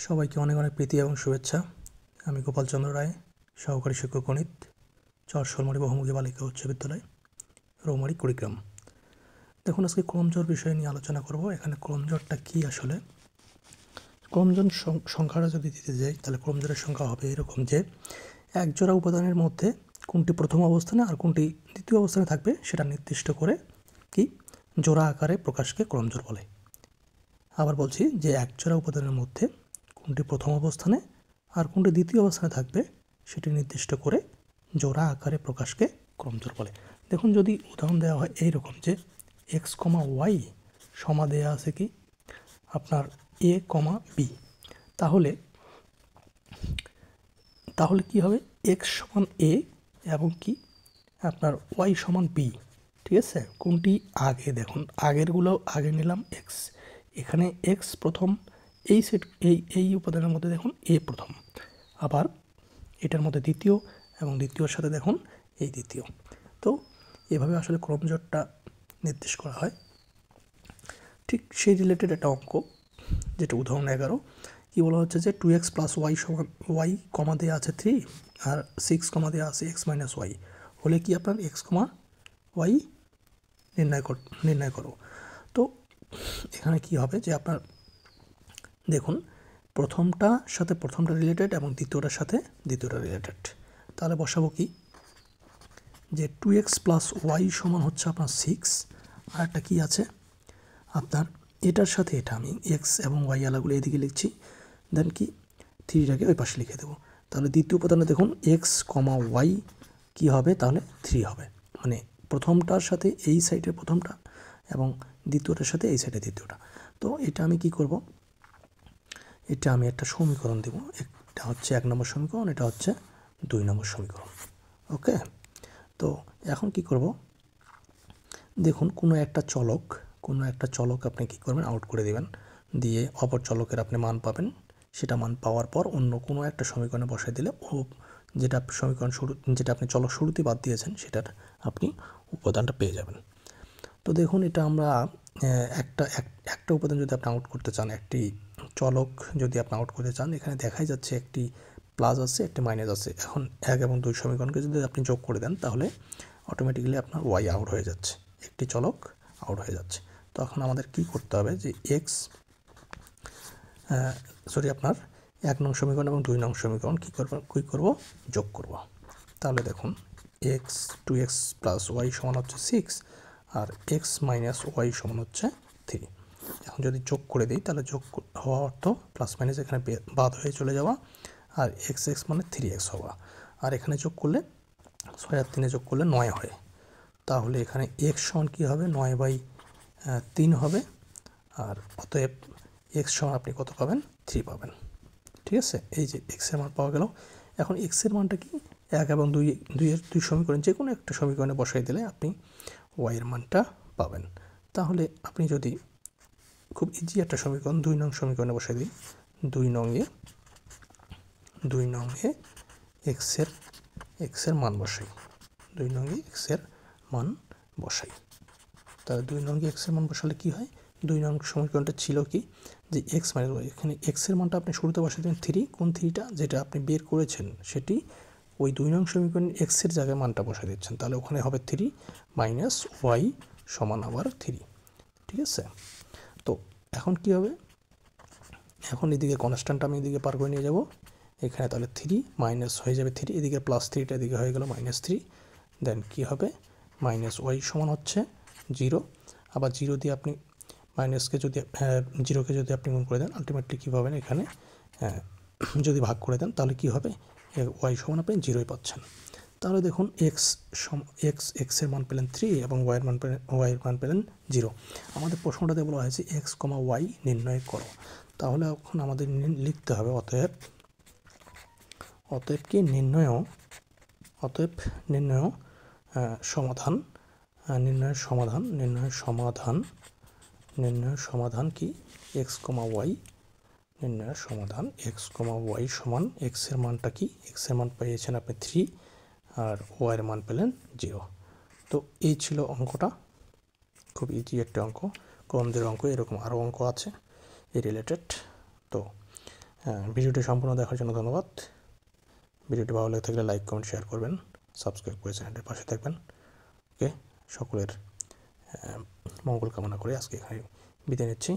সবাইকে অনেক অনেক প্রীতি এবং শুভেচ্ছা। আমি গোপাল চন্দ্র রায়, সহকারী শিক্ষক গণিত, চরশোলমারি বহুমুখী বালিকা উচ্চ বিদ্যালয়, রৌমারি, কুড়িগ্রাম। দেখুন, আজকে ক্রমজোড় বিষয় নিয়ে আলোচনা করব। এখানে ক্রমজোড়টা কি আসলে? ক্রমজোড় সংখ্যাটা যদি দিতে যাই, তাহলে ক্রমজোড়ের সংখ্যা হবে এরকম যে এক জোড়া উপাদানের মধ্যে কোনটি প্রথম অবস্থানে আর কোনটি দ্বিতীয় অবস্থানে থাকবে সেটা নির্দিষ্ট করে কি জোড়া আকারে প্রকাশকে ক্রমজোড় বলে। আবার বলছি যে এক জোড়া উপাদানের মধ্যে কোনটি প্রথম অবস্থানে আর কোনটি দ্বিতীয় অবস্থানে থাকবে সেটি নির্দিষ্ট করে জোড়া আকারে প্রকাশকে ক্রমজোড় বলে। দেখুন, যদি উদাহরণ দেওয়া হয় এইরকম যে এক্স কমা ওয়াই সমা দেওয়া আছে কি আপনার এ কমা বি, তাহলে কি হবে এক্স সমান এ এবং কি আপনার ওয়াই সমান বি। ঠিক আছে, কোনটি আগে? দেখুন, আগেরগুলো আগে নিলাম এক্স, এখানে এক্স প্রথম, এই সেট এই উপাদানের মধ্যে দেখুন এ প্রথম, আবার এটার মধ্যে দ্বিতীয় এবং দ্বিতীয়র সাথে দেখুন এই দ্বিতীয়। তো এভাবে আসলে ক্রমজোড়টা নির্দেশ করা হয়। ঠিক সেই রিলেটেড একটা অঙ্ক, যেটা উদাহরণ 11, কি বলা হচ্ছে যে 2x প্লাস ওয়াই সমান ওয়াই কমা দেওয়া আছে 3 আর 6 কমা দেওয়া আছে এক্স মাইনাস ওয়াই হলে কি আপনার এক্স কমা ওয়াই নির্ণয় করো। তো এখানে কি হবে যে আপনার দেখুন, প্রথমটার সাথে প্রথমটা রিলেটেড এবং দ্বিতীয়টার সাথে দ্বিতীয়টা রিলেটেড। তাহলে বসাবো কি যে 2x প্লাস ওয়াই সমান হচ্ছে আপনার 6, আর একটা কী আছে আপনার এটার সাথে এটা, আমি এক্স এবং ওয়াই আলাগুলো এদিকে লিখছি, দেন কি 3টাকে ওই পাশে লিখে দেবো। তাহলে দ্বিতীয় উপাদানে দেখুন এক্স কমা ওয়াই কী হবে, তাহলে 3 হবে, মানে প্রথমটার সাথে এই সাইডের প্রথমটা এবং দ্বিতীয়টার সাথে এই সাইডে দ্বিতীয়টা। তো এটা আমি কি করব, এটা আমি একটা সমীকরণ দেব। এটা হচ্ছে 1 নম্বর সমীকরণ, এটা হচ্ছে 2 নম্বর সমীকরণ। ওকে, তো এখন কি করব, দেখুন কোনো একটা চলক আপনি কি করবেন, আউট করে দেবেন, দিয়ে অপর চলকের আপনি মান পাবেন। সেটা মান পাওয়ার পর অন্য কোনো একটা সমীকরণে বসাই দিলে ও যেটা সমীকরণ যেটা আপনি চলক শুরুতে বাদ দিয়েছেন সেটার আপনি উপাদানটা পেয়ে যাবেন। তো দেখুন, এটা আমরা একটা উপাদান যদি আপনি আউট করতে চান, একটি চলক যদি আপনি আউট করতে চান, এখানে দেখাই যাচ্ছে একটি প্লাস আছে একটি মাইনাস আছে। এখন 1 এবং 2 সমীকরণকে যদি আপনি যোগ করে দেন তাহলে অটোমেটিক্যালি আপনার ওয়াই আউট হয়ে যাচ্ছে, একটি চলক আউট হয়ে যাচ্ছে। তখন আমাদের কি করতে হবে যে আপনার 1 নং সমীকরণ এবং 2 নং সমীকরণ কী করব যোগ করব। তাহলে দেখুন এক্স 2x প্লাস ওয়াই সমান হচ্ছে 6 আর এক্স মাইনাস ওয়াই সমান হচ্ছে 3। এখন যদি যোগ করে দিই তাহলে যোগ হওয়া অর্থ প্লাস মাইনাস এখানে বাদ হয়ে চলে যাওয়া, আর এক্স মানে 3x হওয়া, আর এখানে যোগ করলে 6 আর 3 যোগ করলে 9 হয়। তাহলে এখানে এক্স সমান কী হবে, 9/3 হবে, আর অতএব এক্স সমান আপনি কত পাবেন, 3 পাবেন। ঠিক আছে, এই যে এক্সের মান পাওয়া গেল। এখন এক্সের মানটা কি 1 এবং 2 সমীকরণ যে কোনো একটা সমীকরণে বসাই দিলে আপনি ওয়াইয়ের মানটা পাবেন। তাহলে আপনি যদি খুব ইজি একটা সমীকরণ 2 নং সমীকরণে বসাই দিই, 2 নংয়ে এক্সের মান বসাই, 2 নংয়ে এক্সের মান বসাই। তাহলে 2 নংয়ে এক্সের মান বসালে কি হয়, 2 নং সমীকরণটা ছিল কি যে এক্স মাইনাস ওয়াই, এখানে এক্সের মানটা আপনি শুরুতে বসাই দেন 3, কোন 3টা যেটা আপনি বের করেছেন সেটি ওই 2 নং সমীকরণে এক্সের জায়গায় মানটা বসাই দিচ্ছেন, তাহলে ওখানে হবে 3 মাইনাস ওয়াই সমান আবার 3। ঠিক আছে, তো এখন কি হবে, এখন এদিকে কনস্ট্যান্ট আমি এদিকে পার করে নিয়ে যাব, এখানে তাহলে 3 মাইনাস হয়ে যাবে 3, এদিকে প্লাস 3টা এদিকে হয়ে গেল -3, দেন কি হবে মাইনাস ওয়াই সমান হচ্ছে 0। আবার 0 দিয়ে আপনি মাইনাসকে যদি 0কে যদি আপনি গুণ করে দেন আলটিমেটলি কী পাবেন, এখানে যদি ভাগ করে দেন তাহলে কি হবে, ওয়াই সমান আপনি 0ই পাচ্ছেন। তাহলে দেখুন এক্সের মান পেলেন 3 এবং ওয়াইয়ের মান পেলেন 0। আমাদের প্রশ্নটাতে বলা হয়েছে এক্স কমা ওয়াই নির্ণয় করো। তাহলে এখন আমাদের লিখতে হবে অতএব কি নির্ণয় সমাধান কি এক্স কমা ওয়াই, নির্ণয়ের সমাধান এক্স কমা ওয়াই সমান এক্সের মানটা কি, এক্সের মান পেয়েছেন আপনি 3 আর ওয়াইয়ের মান পেলেন 0। তো এই ছিল অঙ্কটা, খুব ইজি একটা অঙ্ক, ক্রমজোড় অঙ্ক। এরকম আরও অঙ্ক আছে এই রিলেটেড। তো ভিডিওটি সম্পূর্ণ দেখার জন্য ধন্যবাদ। ভিডিওটি ভালো লেগে থাকলে লাইক কমেন্ট শেয়ার করবেন, সাবস্ক্রাইব করে চ্যানেলের পাশে থাকবেন। ওকে, সকলের মঙ্গল কামনা করে আজকে এখানে বিদায় নিচ্ছি।